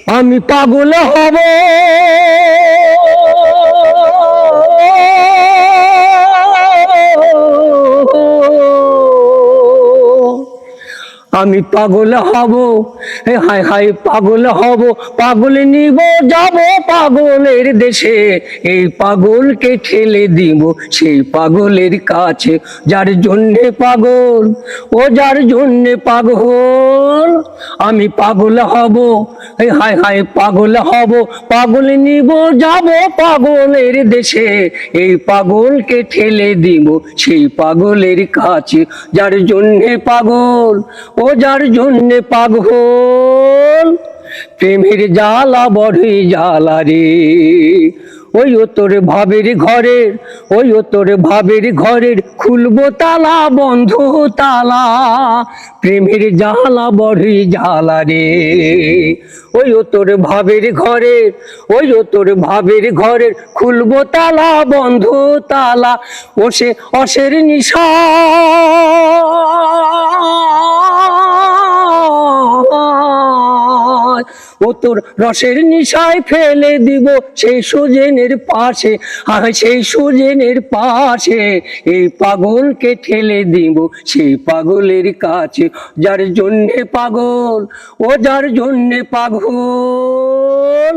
আমি পাগল হব আমি পাগল হব, হায় হায় পাগল হব, পাগল নিব যাব পাগলের দেশে, এই পাগলকে ঠেলে দিব সেই পাগলের কাছে, যার জন্যে পাগল, ও যার জন্যে পাগল। আমি পাগল হব, হায় হায় পাগল হব, পাগল নিব যাব পাগলের দেশে, এই পাগলকে ঠেলে দিব সেই পাগলের কাছে, যার জন্যে পাগল, ও যার জন্যে পাগল। প্রেমের জ্বালা বড়ই জ্বালা রে, ওই ও তোর ভাবের ঘরের, ওই ও তোর ভাবের ঘরের খুলবো তালা বন্ধ তালা, প্রেমের জ্বালা বড়ই জ্বালা রে, ওই ও তোর ভাবের ঘরের, ওই ও তোর ভাবের ঘরের খুলবো তালা বন্ধ তালা, ও সে অসের নিশা ও তোর রসের নিশায় ফেলে দিব সেই সুজনের পাশে, আর সেই সুজনের পাশে এই পাগলকে ঠেলে দিব সেই পাগলের কাছে, যার জন্যে পাগল, ও যার জন্যে পাগল।